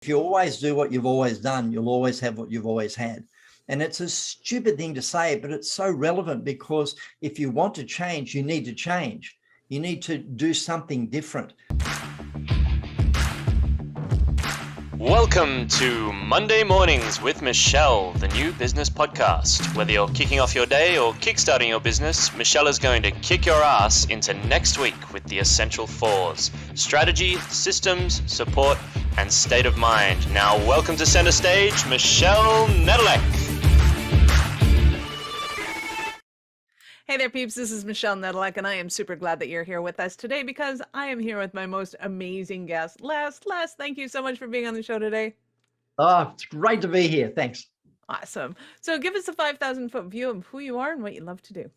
If you always do what you've always done, you'll always have what you've always had. And it's a stupid thing to say, but it's so relevant, because if you want to change, you need to change. You need to do something different. Welcome to Monday Mornings with Michelle, the new business podcast. Whether you're kicking off your day or kickstarting your business, Michelle is going to kick your ass into next week with the essential fours: strategy, systems, support, and state of mind. Now, welcome to center stage, Michelle Nedelec. Hey there, peeps. This is Michelle Nedelec, and I am super glad that you're here with us today because I am here with my most amazing guest, Les. Les, thank you so much for being on the show today. Oh, it's great to be here. Thanks. Awesome. So give us a 5,000-foot view of who you are and what you love to do.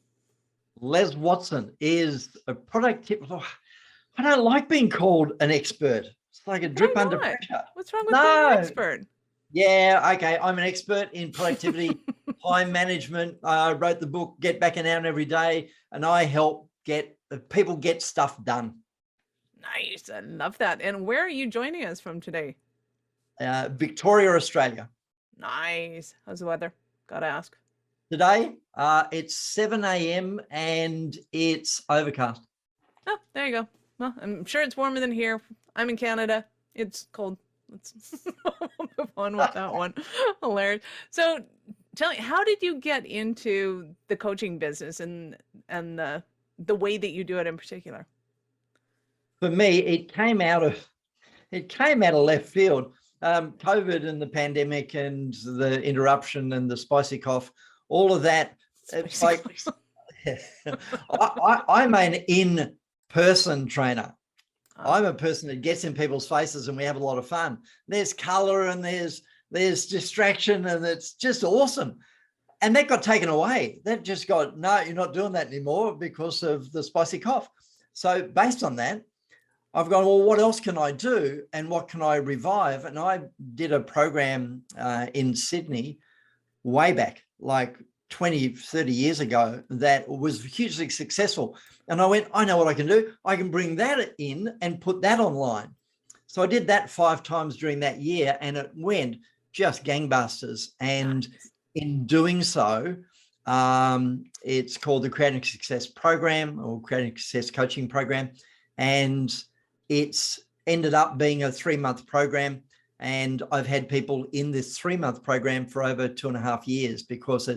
Les Watson is a product tip. I don't like being called an expert. It's like a drip under pressure. What's wrong with being an expert? Yeah, okay. I'm an expert in productivity, time management. I wrote the book, Get Back and Out Every Day, and I help people get stuff done. Nice. I love that. And where are you joining us from today? Victoria, Australia. Nice. How's the weather? Gotta ask. Today, it's 7 a.m. and it's overcast. Oh, there you go. Well, I'm sure it's warmer than here. I'm in Canada. It's cold. Let's move on with that one. Hilarious. So tell me, how did you get into the coaching business and the way that you do it in particular? For me, it came out of left field. COVID and the pandemic and the interruption and the spicy cough, all of that. It's like I'm an in-person trainer. I'm a person that gets in people's faces and we have a lot of fun. There's color and there's distraction, and it's just awesome. And that got taken away. That just got, no, you're not doing that anymore because of the spicy cough. So based on that, I've gone, well, what else can I do and what can I revive? And I did a program in Sydney way back, like 20, 30 years ago, that was hugely successful. And I went, I know what I can do. I can bring that in and put that online. So I did that 5 times during that year, and it went just gangbusters. And in doing so, it's called the Creating Success Program, or Creating Success Coaching Program. And it's ended up being a 3-month program. And I've had people in this 3-month program for over 2.5 years because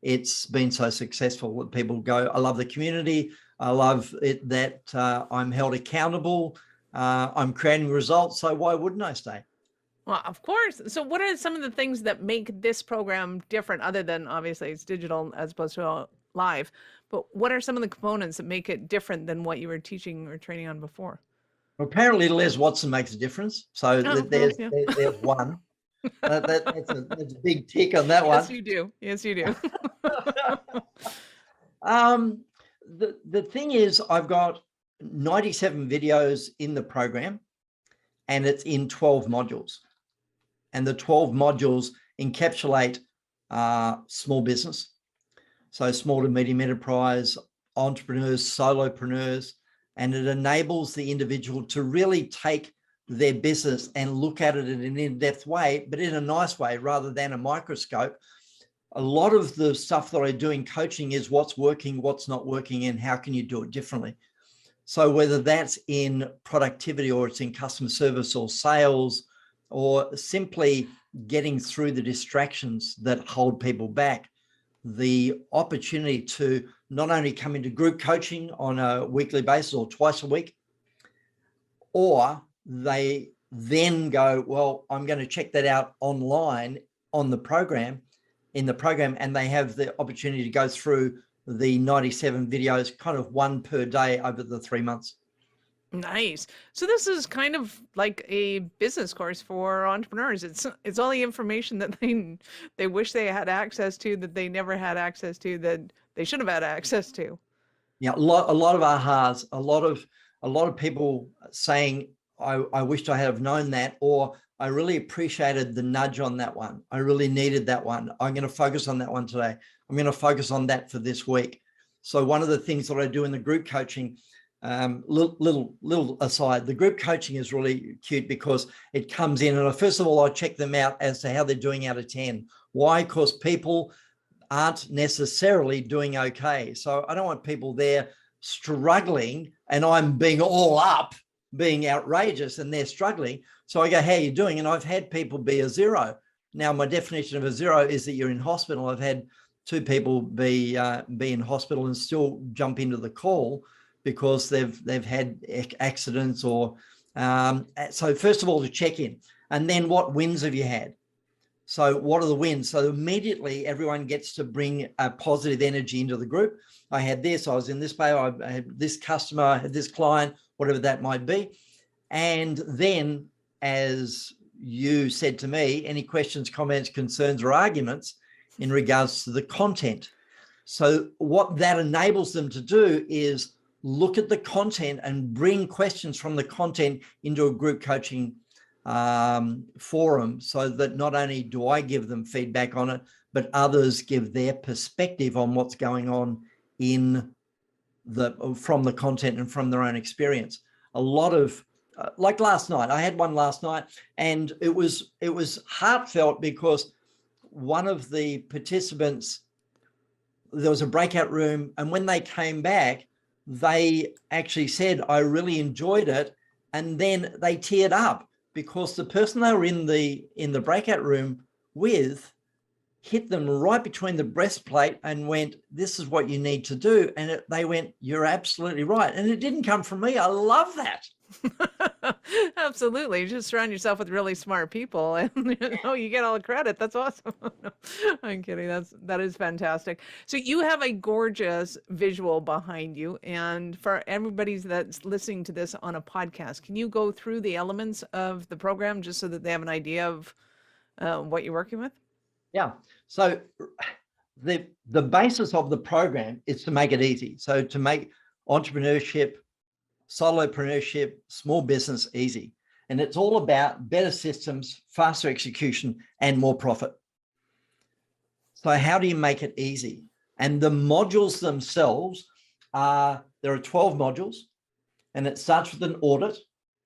it's been so successful. People go, I love the community. I love it that I'm held accountable. I'm creating results. So why wouldn't I stay? Well, of course. So what are some of the things that make this program different, other than obviously it's digital as opposed to live? But what are some of the components that make it different than what you were teaching or training on before? Well, apparently Les Watson makes a different. So there's one. That's a big tick on that one. Yes, you do. Yes, you do. The thing is, I've got 97 videos in the program, and it's in 12 modules. And the 12 modules encapsulate small business. So small to medium enterprise, entrepreneurs, solopreneurs, and it enables the individual to really take their business and look at it in an in-depth way, but in a nice way rather than a microscope. A lot of the stuff that I do in coaching is what's working, what's not working, and how can you do it differently. So whether that's in productivity or it's in customer service or sales, or simply getting through the distractions that hold people back, the opportunity to not only come into group coaching on a weekly basis or twice a week, or they then go, well, I'm going to check that out online on the program, and they have the opportunity to go through the 97 videos, kind of one per day over the 3 months. Nice. So this is kind of like a business course for entrepreneurs. It's all the information that they wish they had access to, that they never had access to, that they should have had access to. Yeah, a lot of ahas, a lot of people saying, I wished I had known that, or I really appreciated the nudge on that one. I really needed that one. I'm going to focus on that one today. I'm going to focus on that for this week. So one of the things that I do in the group coaching, little aside, the group coaching is really cute because it comes in and first of all, I check them out as to how they're doing out of 10. Why? Because people aren't necessarily doing okay. So I don't want people there struggling and I'm being all up, being outrageous, and they're struggling. So I go, how are you doing? And I've had people be a 0. Now, my definition of a 0 is that you're in hospital. I've had 2 people be in hospital and still jump into the call because they've had accidents or so first of all to check in, and then what wins have you had? So what are the wins? So immediately everyone gets to bring a positive energy into the group. I had this, I was in this bay, I had this customer, I had this client, whatever that might be. And then, as you said to me, any questions, comments, concerns, or arguments in regards to the content. So what that enables them to do is look at the content and bring questions from the content into a group coaching forum, so that not only do I give them feedback on it, but others give their perspective on what's going on from the content and from their own experience. A lot of like last night, I had one last night, and it was heartfelt because one of the participants, there was a breakout room, and when they came back, they actually said, I really enjoyed it. And then they teared up because the person they were in the breakout room with hit them right between the breastplate and went, this is what you need to do. And they went, you're absolutely right. And it didn't come from me. I love that. Absolutely. Just surround yourself with really smart people and you get all the credit. That's awesome. I'm kidding. That is fantastic. So you have a gorgeous visual behind you. And for everybody that's listening to this on a podcast, can you go through the elements of the program just so that they have an idea of what you're working with? Yeah. So the basis of the program is to make it easy. So to make entrepreneurship, solopreneurship, small business easy. And it's all about better systems, faster execution, and more profit. So how do you make it easy? And the modules themselves there are 12 modules, and it starts with an audit,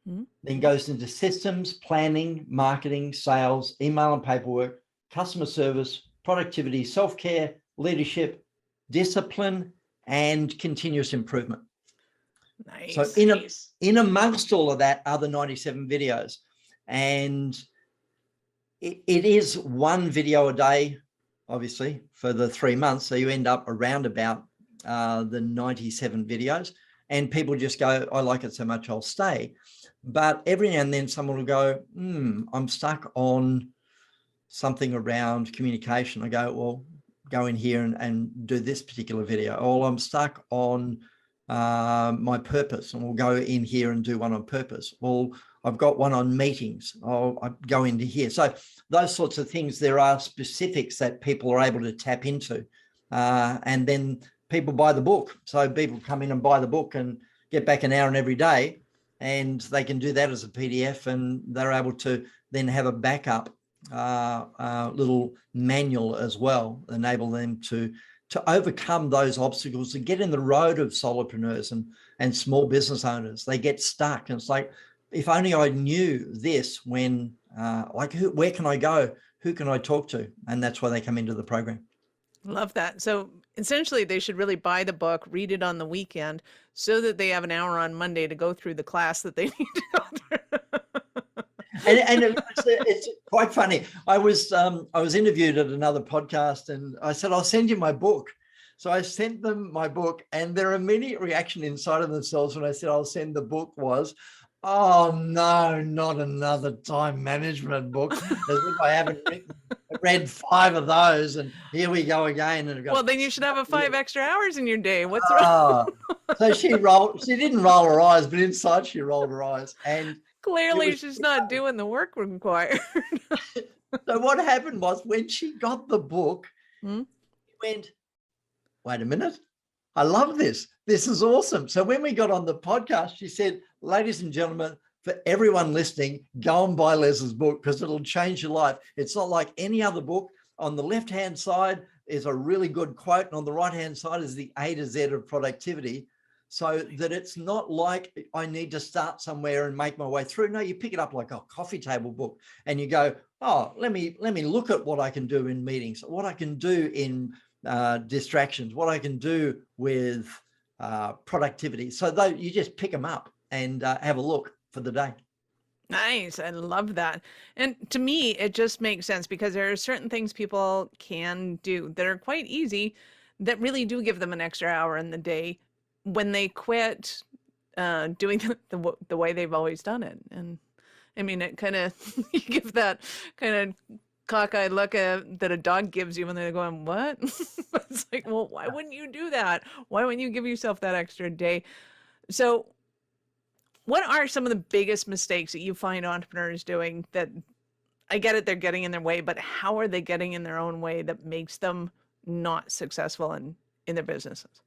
then goes into systems, planning, marketing, sales, email and paperwork, customer service, productivity, self-care, leadership, discipline, and continuous improvement. Nice. So in amongst all of that are the 97 videos, and it is one video a day, obviously, for the 3 months. So you end up around about the 97 videos, and people just go, I like it so much, I'll stay. But every now and then someone will go, I'm stuck on something around communication. I go, well, go in here and do this particular video. Or I'm stuck on my purpose, and we'll go in here and do one on purpose. Well, I've got one on meetings. I'll go into here. So those sorts of things, there are specifics that people are able to tap into. And then people buy the book. So people come in and buy the book and get back an hour in every day, and they can do that as a PDF, and they're able to then have a backup little manual as well, enable them to overcome those obstacles and get in the road of solopreneurs and small business owners. They get stuck, and it's like, if only I knew this when, where can I go? Who can I talk to? And that's why they come into the program. Love that. So essentially they should really buy the book, read it on the weekend so that they have an hour on Monday to go through the class that they need to go through. And it's quite funny. I was interviewed at another podcast, and I said, I'll send you my book. So I sent them my book, and their immediate reaction inside of themselves when I said I'll send the book was, oh no, not another time management book. As if I haven't read 5 of those, and here we go again. And well, then you should have 5 extra hours in your day. What's wrong? So she didn't roll her eyes, but inside she rolled her eyes. And clearly she's not doing the work required. So what happened was, when she got the book, she went, wait a minute, I love this. This is awesome. So when we got on the podcast, she said, ladies and gentlemen, for everyone listening, go and buy Les's book because it'll change your life. It's not like any other book. On the left-hand side is a really good quote, and on the right-hand side is the A to Z of productivity. so that it's not like I need to start somewhere and make my way through. No, you pick it up like a coffee table book and you go, oh, let me look at what I can do in meetings, what I can do in distractions, what I can do with productivity. So though you just pick them up and have a look for the day. Nice. I love that. And to me, it just makes sense because there are certain things people can do that are quite easy that really do give them an extra hour in the day when they quit doing the way they've always done it. And I mean, it kind of, you give that kind of cockeyed look that a dog gives you when they're going, what? It's like, well, why wouldn't you do that? Why wouldn't you give yourself that extra day? So what are some of the biggest mistakes that you find entrepreneurs doing that, I get it, they're getting in their way, but how are they getting in their own way that makes them not successful in their businesses?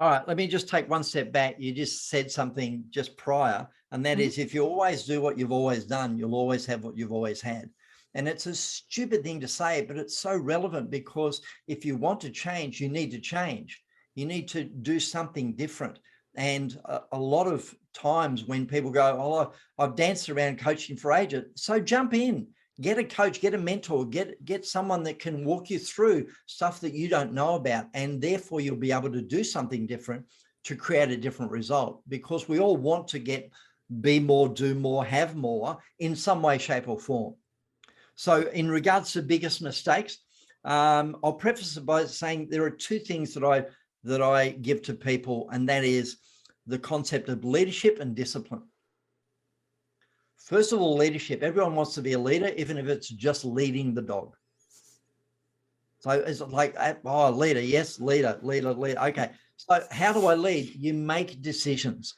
All right, let me just take one step back. You just said something just prior, and that is, if you always do what you've always done, you'll always have what you've always had. And it's a stupid thing to say, but it's so relevant, because if you want to change, you need to change. You need to do something different. And a lot of times when people go, oh, I've danced around coaching for ages, so jump in. Get a coach, get a mentor, get someone that can walk you through stuff that you don't know about. And therefore you'll be able to do something different to create a different result, because we all want to be more, do more, have more in some way, shape or form. So in regards to biggest mistakes, I'll preface it by saying there are two things that I give to people, and that is the concept of leadership and discipline. First of all, leadership. Everyone wants to be a leader, even if it's just leading the dog. So it's like, oh, leader, yes, leader. Okay, so how do I lead? You make decisions.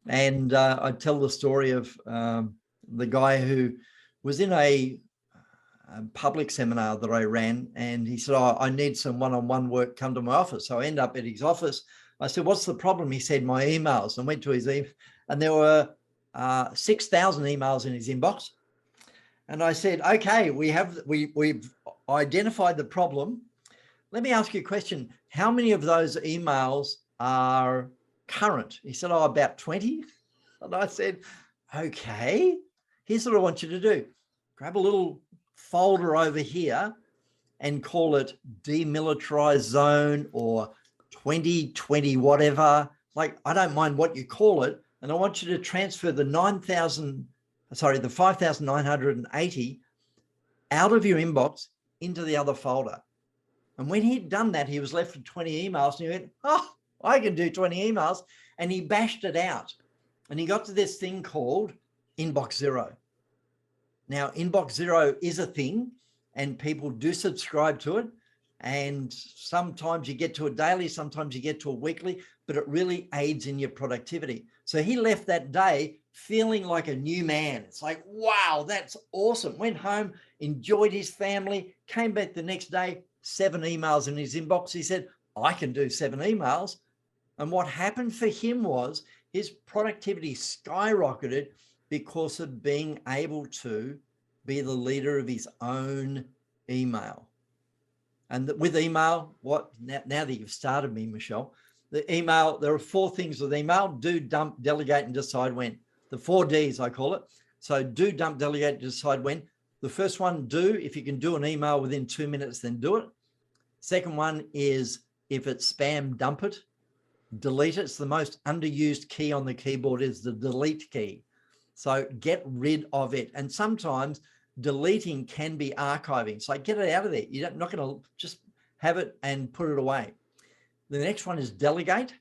And I tell the story of the guy who was in a public seminar that I ran, and he said, oh, I need some one-on-one work, come to my office. So I end up at his office. I said, what's the problem? He said, my emails. And went to his email, and there were 6,000 emails in his inbox. And I said, okay, we've identified the problem. Let me ask you a question. How many of those emails are current? He said, oh, about 20. And I said, okay, here's what I want you to do. Grab a little folder over here and call it demilitarized zone or 2020 whatever. Like, I don't mind what you call it. And I want you to transfer the 5,980 out of your inbox into the other folder. And when he'd done that, he was left with 20 emails, and he went, oh, I can do 20 emails. And he bashed it out. And he got to this thing called Inbox Zero. Now, Inbox Zero is a thing, and people do subscribe to it. And sometimes you get to it daily, sometimes you get to it weekly, but it really aids in your productivity. So he left that day feeling like a new man. It's like, wow, that's awesome. Went home, enjoyed his family, came back the next day, 7 emails in his inbox. He said, I can do 7 emails. And what happened for him was his productivity skyrocketed because of being able to be the leader of his own email. And with email, now that you've started me, Michelle, the email, there are 4 things with email: do, dump, delegate, and decide when. The 4 Ds, I call it. So do, dump, delegate, decide when. The first one, do. If you can do an email within 2 minutes, then do it. Second one is, if it's spam, dump it. Delete it. It's the most underused key on the keyboard, is the delete key. So get rid of it. And sometimes deleting can be archiving. So get it out of there. You're not going to just have it and put it away. The next one is delegate.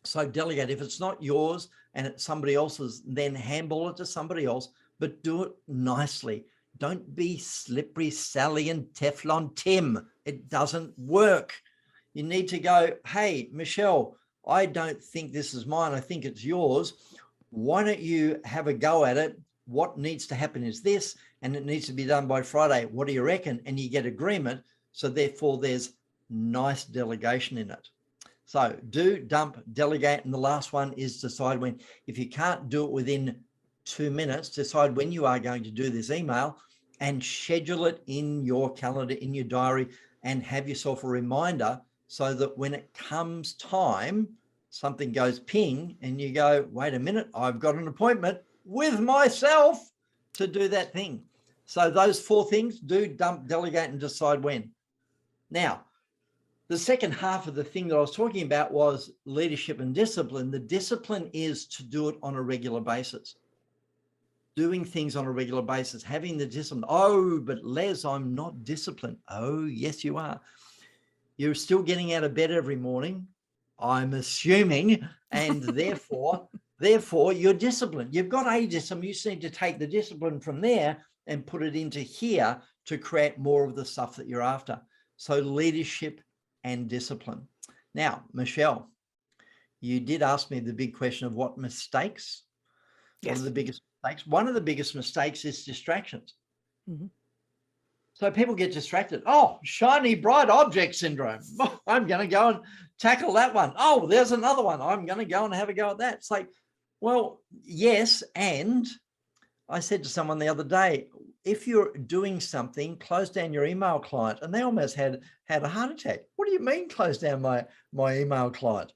So delegate. If it's not yours and it's somebody else's, then handball it to somebody else, but do it nicely. Don't be slippery Sally and Teflon Tim. It doesn't work. You need to go, hey, Michelle, I don't think this is mine. I think it's yours. Why don't you have a go at it? What needs to happen is this, and it needs to be done by Friday. What do you reckon? And you get agreement. So therefore there's nice delegation in it. So do, dump, delegate. And the last one is decide when. If you can't do it within 2 minutes, decide when you are going to do this email and schedule it in your calendar, in your diary, and have yourself a reminder so that when it comes time, something goes ping and you go, wait a minute, I've got an appointment with myself to do that thing. So those 4 things: do, dump, delegate, and decide when. Now, the second half of the thing that I was talking about was leadership and discipline. The discipline is to do it on a regular basis. Doing things on a regular basis, having the discipline. Oh, but Les, I'm not disciplined. Oh, yes, you are. You're still getting out of bed every morning, I'm assuming, and therefore you're disciplined. You've got a discipline. You just need to take the discipline from there and put it into here to create more of the stuff that you're after. So leadership and discipline. Now, Michelle, you did ask me the big question of what mistakes. Yes. What are the biggest mistakes? One of the biggest mistakes is distractions. Mm-hmm. So people get distracted. Oh, shiny, bright object syndrome. Oh, I'm going to go and tackle that one. Oh, there's another one. I'm going to go and have a go at that. It's like, well, yes. And I said to someone the other day, if you're doing something, close down your email client. And they almost had a heart attack. What do you mean close down my email client?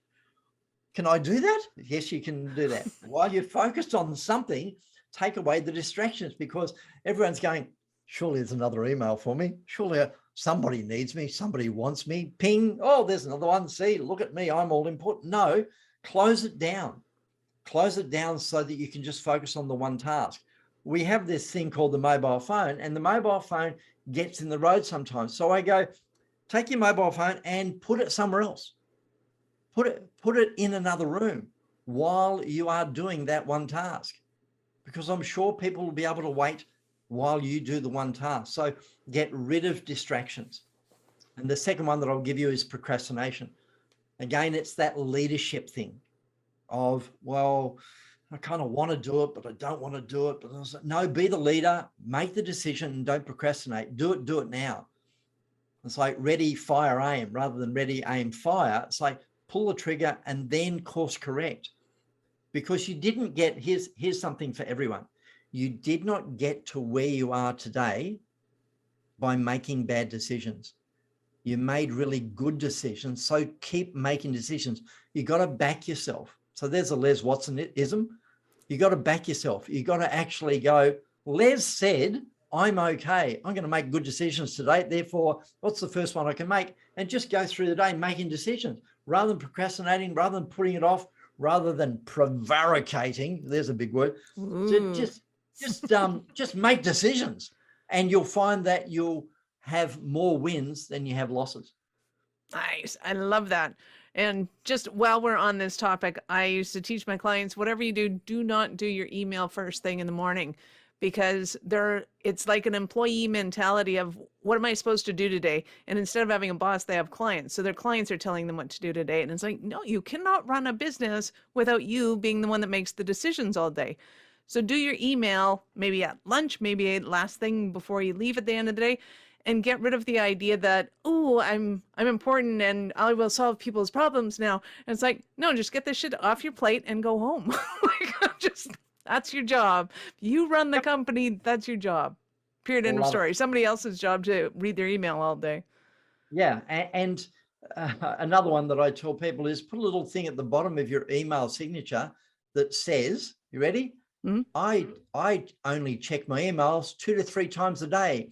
Can I do that? Yes, you can do that. While you're focused on something, take away the distractions, because everyone's going, surely there's another email for me. Surely somebody needs me. Somebody wants me. Ping. Oh, there's another one. See, look at me. I'm all important. No, close it down. Close it down so that you can just focus on the one task. We have this thing called the mobile phone, and the mobile phone gets in the road sometimes. So I go, take your mobile phone and put it somewhere else. Put it in another room while you are doing that one task, because I'm sure people will be able to wait while you do the one task. So get rid of distractions. And the second one that I'll give you is procrastination. Again, it's that leadership thing of, well, I kind of want to do it, but I don't want to do it. But I was like, no, be the leader, make the decision, and don't procrastinate. Do it now. It's like ready, fire, aim, rather than ready, aim, fire. It's like pull the trigger and then course correct, because you didn't get, here's something for everyone. You did not get to where you are today by making bad decisions. You made really good decisions. So keep making decisions. You got to back yourself. So there's a Les Watson-ism. You got to back yourself. You got to actually go, Les said, I'm okay. I'm going to make good decisions today. Therefore, what's the first one I can make? And just go through the day making decisions rather than procrastinating, rather than putting it off, rather than prevaricating. There's a big word. Just make decisions, and you'll find that you'll have more wins than you have losses. Nice. I love that. And just while we're on this topic, I used to teach my clients, whatever you do, do not do your email first thing in the morning, because it's like an employee mentality of, what am I supposed to do today? And instead of having a boss, they have clients. So their clients are telling them what to do today. And it's like, no, you cannot run a business without you being the one that makes the decisions all day. So do your email, maybe at lunch, maybe last thing before you leave at the end of the day, and get rid of the idea that, oh, I'm important and I will solve people's problems now. And it's like, no, just get this shit off your plate and go home. That's your job. You run the company, that's your job. Period, end of story. Somebody else's job to read their email all day. Yeah, and another one that I tell people is put a little thing at the bottom of your email signature that says, you ready? Mm-hmm. I only check my emails 2 to 3 times a day.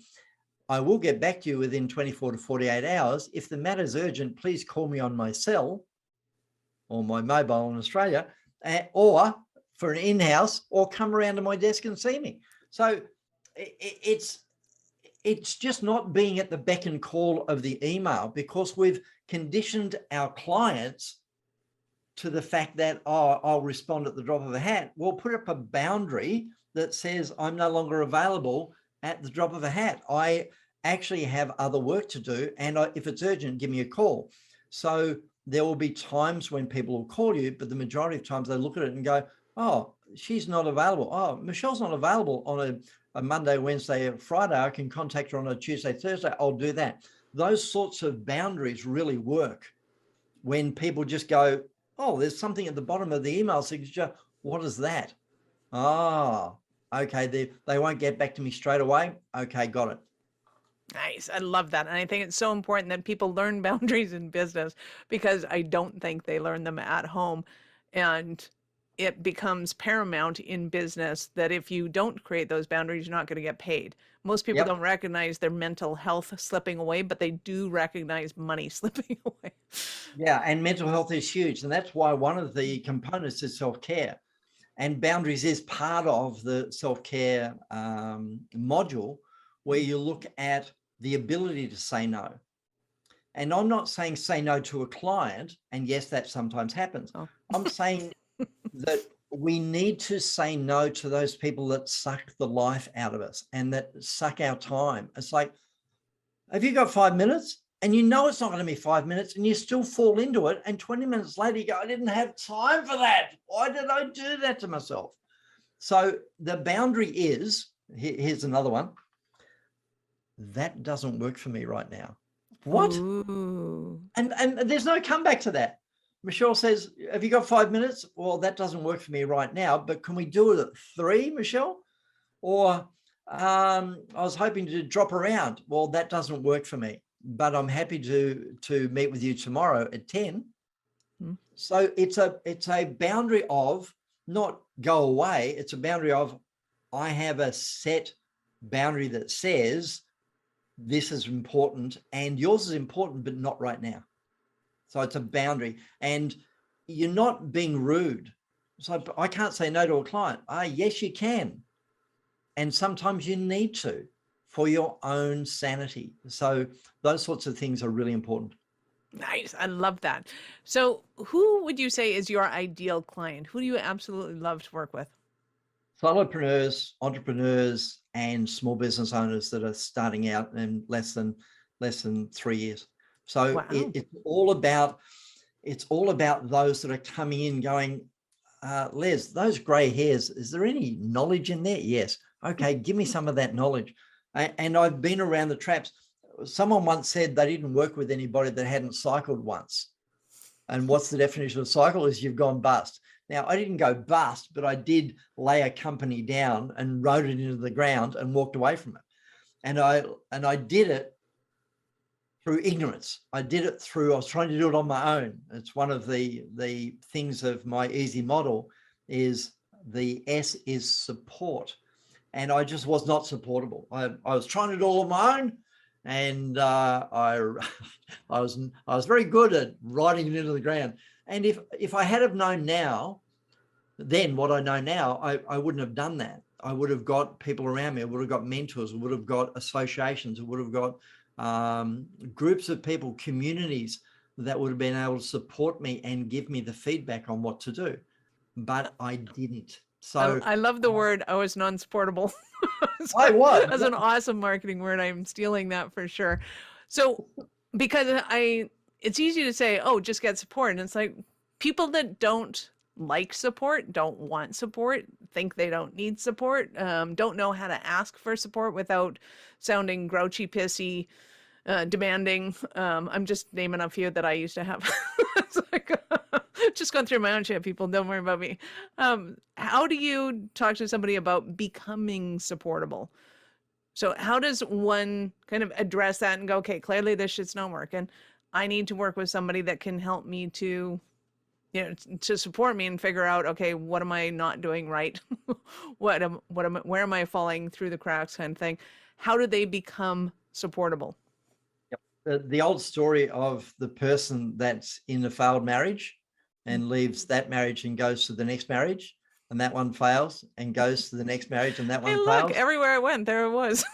I will get back to you within 24 to 48 hours. If the matter's urgent, please call me on my cell or my mobile in Australia, or for an in-house, or come around to my desk and see me. So it's just not being at the beck and call of the email, because we've conditioned our clients to the fact that, oh, I'll respond at the drop of a hat. We'll put up a boundary that says I'm no longer available at the drop of a hat. I actually have other work to do, and if it's urgent, give me a call. So there will be times when people will call you, but the majority of times they look at it and go, oh, she's not available. Oh, Michelle's not available on a Monday, Wednesday, or Friday. I can contact her on a Tuesday, Thursday. I'll do that. Those sorts of boundaries really work when people just go, oh, there's something at the bottom of the email signature. What is that? Ah, okay, they won't get back to me straight away. Okay, got it. Nice. I love that. And I think it's so important that people learn boundaries in business because I don't think they learn them at home. And it becomes paramount in business that if you don't create those boundaries, you're not going to get paid. Most people Yep. don't recognize their mental health slipping away, but they do recognize money slipping away. Yeah. And mental health is huge. And that's why one of the components is self-care. And boundaries is part of the self-care module, where you look at the ability to say no. And I'm not saying say no to a client. And yes, that sometimes happens. Oh. I'm saying that we need to say no to those people that suck the life out of us and that suck our time. It's like, have you got 5 minutes? And you know it's not going to be 5 minutes, and you still fall into it. And 20 minutes later, you go, I didn't have time for that. Why did I do that to myself? So the boundary is, here's another one. That doesn't work for me right now. What? Ooh. And there's no comeback to that. Michelle says, have you got 5 minutes? Well, that doesn't work for me right now, but can we do it at 3, Michelle? Or I was hoping to drop around. Well, that doesn't work for me, but I'm happy to meet with you tomorrow at 10. So it's a boundary of not go away. It's a boundary of, I have a set boundary that says this is important and yours is important, but not right now. So it's a boundary, and you're not being rude. So I can't say no to a client. Yes, you can. And sometimes you need to for your own sanity. So those sorts of things are really important. Nice. I love that. So who would you say is your ideal client? Who do you absolutely love to work with? Solopreneurs, entrepreneurs, and small business owners that are starting out in less than 3 years. So Wow. it's all about those that are coming in going, Les, those gray hairs, is there any knowledge in there? Yes. Okay, give me some of that knowledge. And I've been around the traps. Someone once said they didn't work with anybody that hadn't cycled once. And what's the definition of cycle? Is you've gone bust. Now, I didn't go bust, but I did lay a company down and rode it into the ground and walked away from it. And I did it through ignorance. I was trying to do it on my own. It's one of the things of my easy model is the S is support. And I just was not supportable. I was trying to do it all on my own. And I was very good at riding it into the ground. And if I had have known now, then what I know now, I wouldn't have done that. I would have got people around me. I would have got mentors. I would have got associations. I would have got groups of people, communities that would have been able to support me and give me the feedback on what to do. But I didn't. So I love the word, I was non-supportable. I was. That's an awesome marketing word. I'm stealing that for sure. So because it's easy to say, oh, just get support. And it's like people that don't like support, don't want support, think they don't need support, don't know how to ask for support without sounding grouchy, pissy, demanding. I'm just naming a few that I used to have. It's like, just going through my own shit, people. Don't worry about me. How do you talk to somebody about becoming supportable? So how does one kind of address that and go, okay, clearly this shit's not working. I need to work with somebody that can help me to, to support me and figure out, okay, what am I not doing right? Where am I falling through the cracks kind of thing? How do they become supportable? The old story of the person that's in a failed marriage and leaves that marriage and goes to the next marriage, and that one fails and goes to the next marriage and that one fails. Everywhere I went, there it was.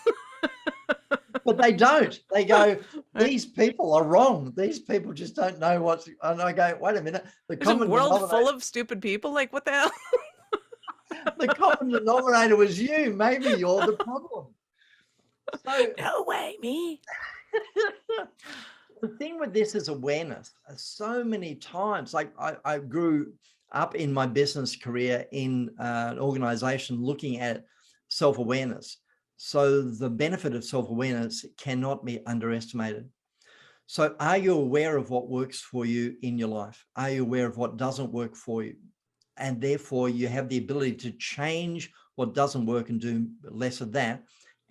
But they don't. They go, these people are wrong. These people just don't know what's. And I go, wait a minute. There's a world full of stupid people. Like, what the hell? The common denominator was you. Maybe you're the problem. So, no way, me. The thing with this is awareness. So many times, like I grew up in my business career in an organization looking at self-awareness. So the benefit of self-awareness cannot be underestimated. So are you aware of what works for you in your life? Are you aware of what doesn't work for you? And therefore you have the ability to change what doesn't work and do less of that,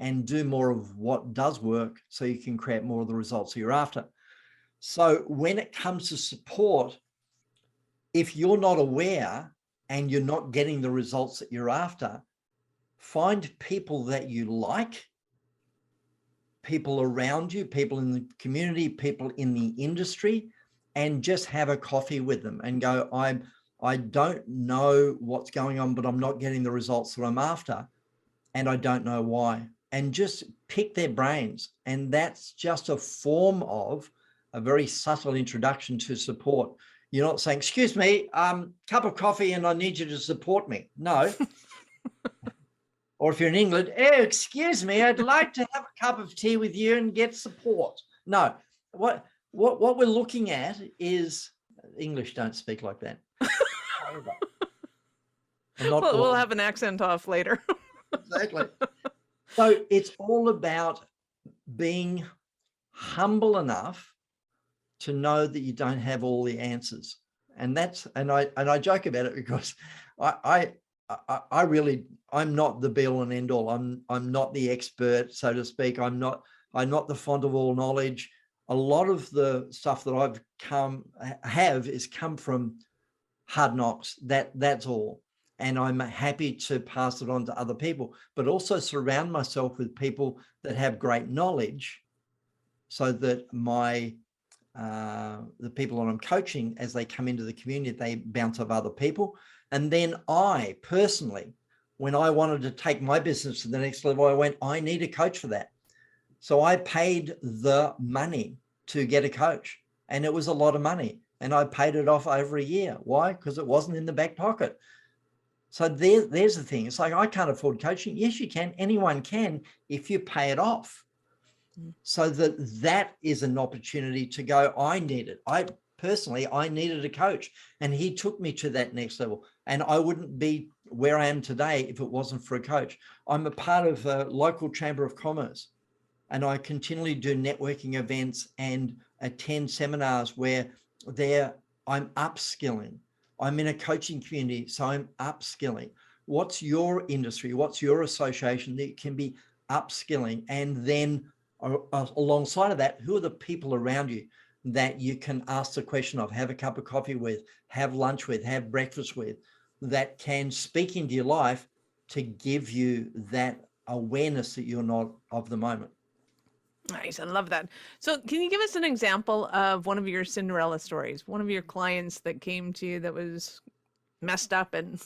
and do more of what does work so you can create more of the results you're after. So when it comes to support, if you're not aware and you're not getting the results that you're after, find people that you like, people around you, people in the community, people in the industry, and just have a coffee with them and go, I don't know what's going on, but I'm not getting the results that I'm after, and I don't know why. And just pick their brains. And that's just a form of a very subtle introduction to support. You're not saying, excuse me, cup of coffee and I need you to support me. No. Or if you're in England, oh, excuse me, I'd like to have a cup of tea with you and get support. No, what we're looking at is, English don't speak like that. We'll have an accent off later. Exactly. So it's all about being humble enough to know that you don't have all the answers. And I joke about it because I'm not the be all and end all. I'm not the expert, so to speak. I'm not the font of all knowledge. A lot of the stuff that I've come from hard knocks. That's all. And I'm happy to pass it on to other people, but also surround myself with people that have great knowledge, so that the people that I'm coaching, as they come into the community, they bounce off other people. And then I personally, when I wanted to take my business to the next level, I need a coach for that. So I paid the money to get a coach, and it was a lot of money, and I paid it off over a year. Why? Because it wasn't in the back pocket. So there's the thing. It's like, I can't afford coaching. Yes, you can. Anyone can, if you pay it off. So that is an opportunity to go, I need it. I needed a coach, and he took me to that next level. And I wouldn't be where I am today if it wasn't for a coach. I'm a part of a local chamber of commerce, and I continually do networking events and attend seminars where I'm upskilling. I'm in a coaching community, so I'm upskilling. What's your industry? What's your association that can be upskilling? And then alongside of that, who are the people around you that you can ask the question of, have a cup of coffee with, have lunch with, have breakfast with, that can speak into your life to give you that awareness that you're not of the moment. Nice. I love that. So can you give us an example of one of your Cinderella stories, one of your clients that came to you that was messed up and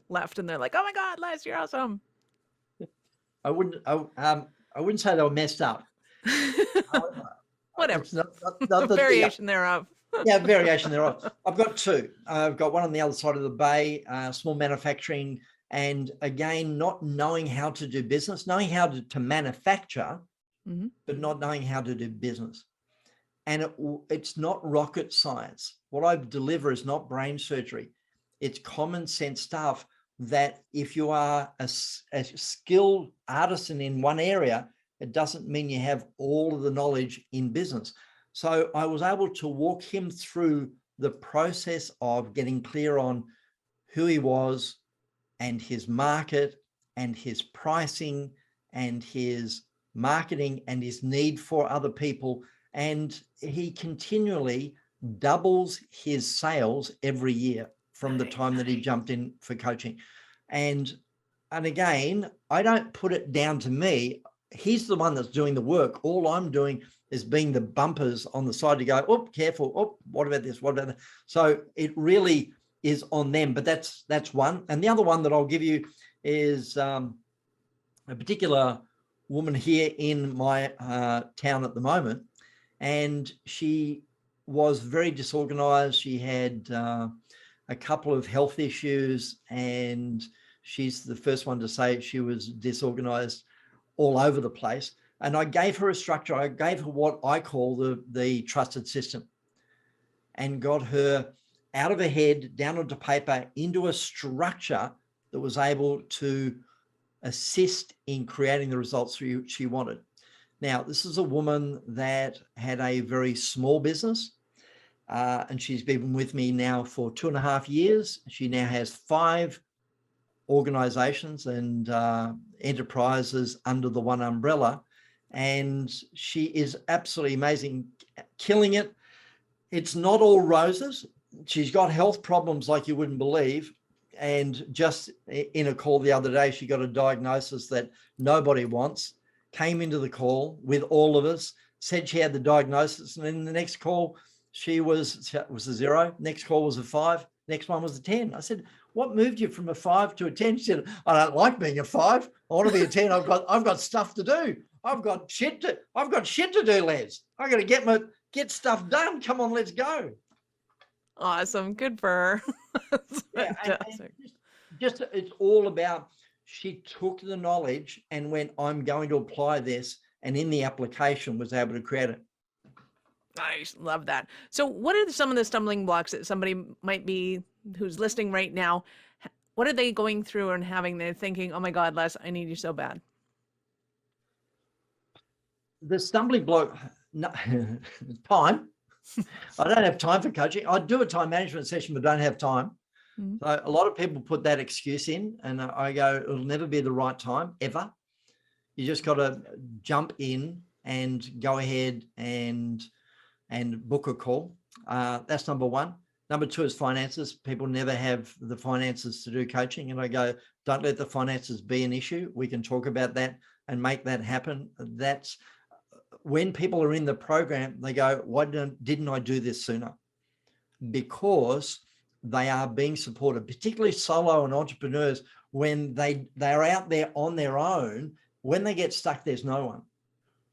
left, and they're like, oh my God, Les, you're awesome. I wouldn't say they were messed up. Whatever. Not variation thereof. Yeah, variation thereof. I've got two. I've got one on the other side of the bay, small manufacturing, and again, not knowing how to do business, knowing how to manufacture, but not knowing how to do business. And it's not rocket science. What I deliver is not brain surgery. It's common sense stuff that if you are a skilled artisan in one area, it doesn't mean you have all of the knowledge in business. So I was able to walk him through the process of getting clear on who he was and his market and his pricing and his marketing and his need for other people. And he continually doubles his sales every year from the time that he jumped in for coaching. And again, I don't put it down to me. He's the one that's doing the work. All I'm doing is being the bumpers on the side to go, oh, careful. Oh, what about this? What about that? So it really is on them, but that's one. And the other one that I'll give you is a particular woman here in my town at the moment. And she was very disorganized. She had a couple of health issues, and she's the first one to say she was disorganized all over the place. And I gave her a structure. I gave her what I call the trusted system, and got her out of her head, down onto paper, into a structure that was able to assist in creating the results she wanted. Now, this is a woman that had a very small business, and she's been with me now for 2.5 years. She now has 5 organizations and enterprises under the one umbrella. And she is absolutely amazing, killing it. It's not all roses. She's got health problems like you wouldn't believe. And just in a call the other day, she got a diagnosis that nobody wants, came into the call with all of us, said she had the diagnosis. And in the next call, she was a 0. Next call was a 5. Next one was a 10. I said, what moved you from a 5 to a 10? She said, I don't like being a 5. I want to be a 10. I've got stuff to do. I've got shit to do, Les. I got to get stuff done. Come on, let's go. Awesome. Good for her. Yeah, and just it's all about, she took the knowledge and went, I'm going to apply this, and in the application was able to create it. Nice. Love that. So what are some of the stumbling blocks that somebody might be who's listening right now? What are they going through and having? They're thinking, oh my God, Les, I need you so bad. The stumbling block, no, time. I don't have time for coaching. I do a time management session, but don't have time. Mm-hmm. So a lot of people put that excuse in, and I go, it'll never be the right time, ever. You just got to jump in and go ahead and book a call. That's number one. Number two is finances. People never have the finances to do coaching. And I go, don't let the finances be an issue. We can talk about that and make that happen. That's when people are in the program, they go, why didn't I do this sooner? Because they are being supported, particularly solo and entrepreneurs, when they're out there on their own. When they get stuck, there's no one.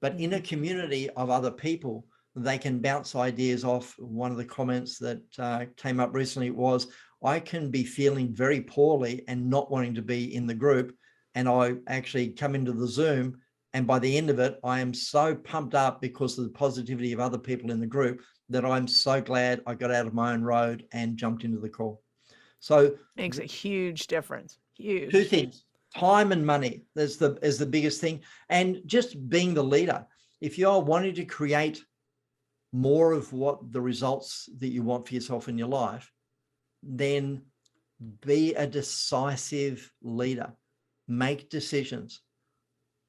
But in a community of other people, they can bounce ideas off. One of the comments that came up recently was, I can be feeling very poorly and not wanting to be in the group. And I actually come into the Zoom, and by the end of it, I am so pumped up because of the positivity of other people in the group that I'm so glad I got out of my own road and jumped into the call. So makes a huge difference. Huge. Two things, time and money is the biggest thing. And just being the leader. If you're wanting to create more of what the results that you want for yourself in your life, then be a decisive leader. Make decisions.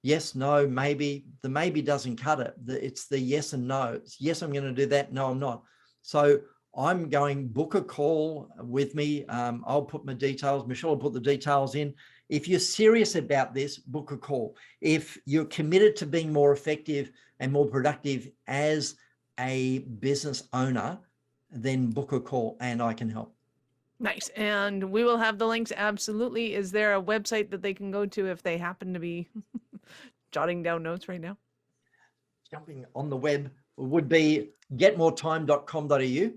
Yes, no, maybe. The maybe doesn't cut it. It's the yes and no. It's yes, I'm going to do that. No, I'm not. So I'm going, book a call with me. I'll put my details. Michelle will put the details in. If you're serious about this, book a call. If you're committed to being more effective and more productive as a business owner, then book a call and I can help. Nice. And we will have the links. Absolutely. Is there a website that they can go to if they happen to be jotting down notes right now? Jumping on the web would be getmoretime.com.au.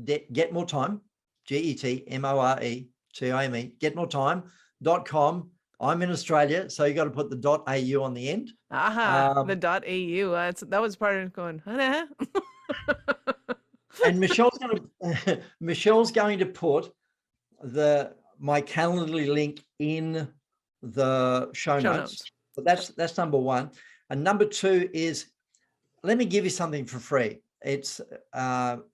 Get More Time, GETMORETIME, getmoretime.com. I'm in Australia, so you got to put the .au on the end. Aha, the .au. That was part of going, huh? And Michelle's going to put my Calendly link in the show notes. But that's number one. And number two is, let me give you something for free. It's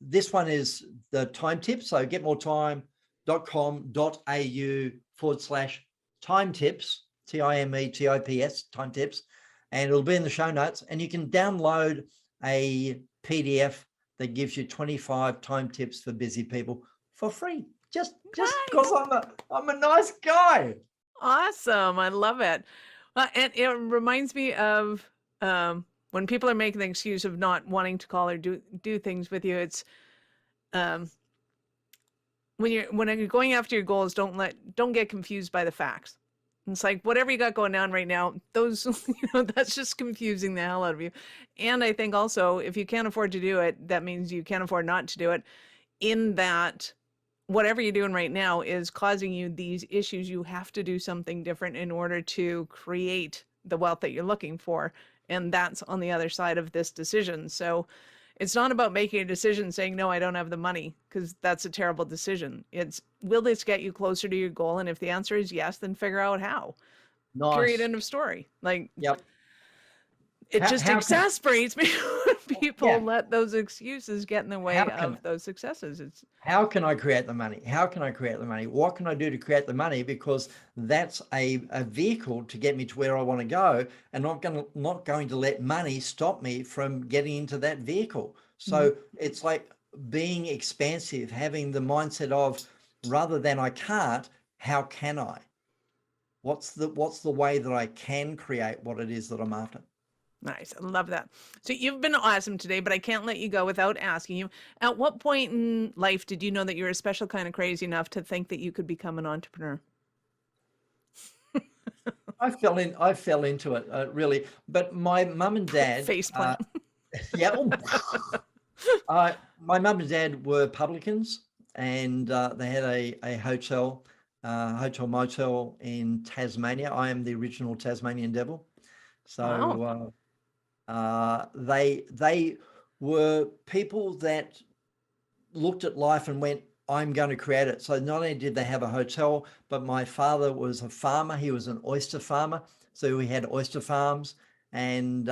this one is the time tip. So getmoretime.com.au/time tips, TIMETIPS, time tips, and it'll be in the show notes. And you can download a PDF that gives you 25 time tips for busy people for free. Just because I'm a nice guy. Awesome. I love it. And it reminds me of when people are making the excuse of not wanting to call or do things with you. it's when you're going after your goals, don't get confused by the facts. It's like whatever you got going on right now, those that's just confusing the hell out of you. And I think also, if you can't afford to do it, that means you can't afford not to do it. In that, whatever you're doing right now is causing you these issues. You have to do something different in order to create the wealth that you're looking for. And that's on the other side of this decision. So it's not about making a decision saying, no, I don't have the money, because that's a terrible decision. It's, will this get you closer to your goal? And if the answer is yes, then figure out how. Nice. Period. End of story. Like, yep. It just exasperates me when people Yeah. let those excuses get in the way How can- of those successes. It's How can I create the money? How can I create the money? What can I do to create the money? Because that's a vehicle to get me to where I want to go, and not going to let money stop me from getting into that vehicle. So it's like being expansive, having the mindset of, rather than I can't, how can I? What's the way that I can create what it is that I'm after? nice. I love that. So you've been awesome today, but I can't let you go without asking you, at what point in life did you know that you were a special kind of crazy enough to think that you could become an entrepreneur? I fell into it, really. But my mum and dad, Face plant. yeah, my mum and dad were publicans, and they had a hotel, motel in Tasmania. I am the original Tasmanian devil. Wow. So they were people that looked at life and went, I'm going to create it. So not only did they have a hotel, but my father was a farmer. He was an oyster farmer. So we had oyster farms, and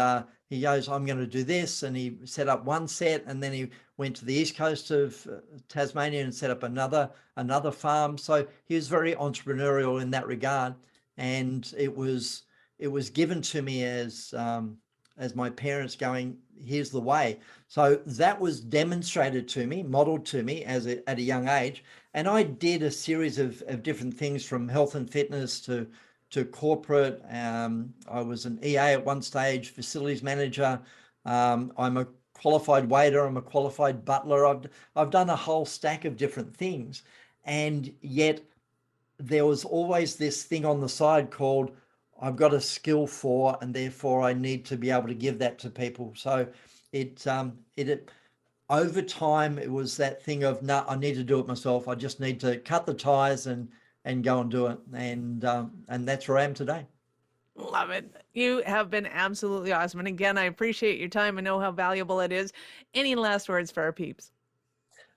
he goes, I'm going to do this. And he set up one set, and then he went to the east coast of Tasmania and set up another farm. So he was very entrepreneurial in that regard. And it was given to me as my parents going, here's the way. So that was demonstrated to me, modeled to me at a young age. And I did a series of different things, from health and fitness to corporate. I was an EA at one stage, facilities manager. I'm a qualified waiter. I'm a qualified butler. I've done a whole stack of different things. And yet there was always this thing on the side called, I've got a skill for, and therefore I need to be able to give that to people. So it over time, it was that thing of, no, I need to do it myself. I just need to cut the ties and go and do it. And that's where I am today. Love it. You have been absolutely awesome. And again, I appreciate your time. I know how valuable it is. Any last words for our peeps?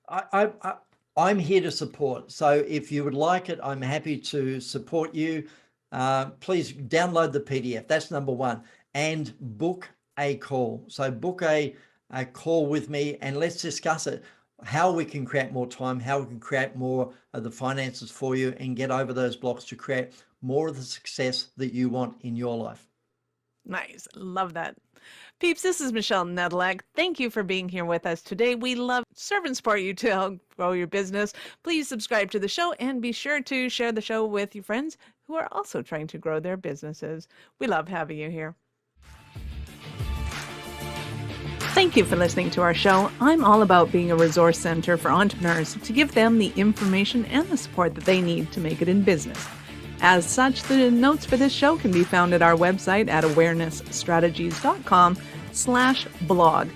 I'm here to support. So if you would like it, I'm happy to support you. Please download the PDF. That's number one. And book a call. So book a call with me, and let's discuss it. How we can create more time, how we can create more of the finances for you, and get over those blocks to create more of the success that you want in your life. Nice. Love that. Peeps, this is Michelle Nedelak. Thank you for being here with us today. We love serve and support you to help grow your business. Please subscribe to the show and be sure to share the show with your friends who are also trying to grow their businesses. We love having you here. Thank you for listening to our show. I'm all about being a resource center for entrepreneurs to give them the information and the support that they need to make it in business. As such, the notes for this show can be found at our website at awarenessstrategies.com/blog.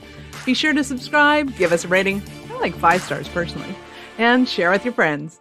Be sure to subscribe, give us a rating. I like 5 stars personally, and share with your friends.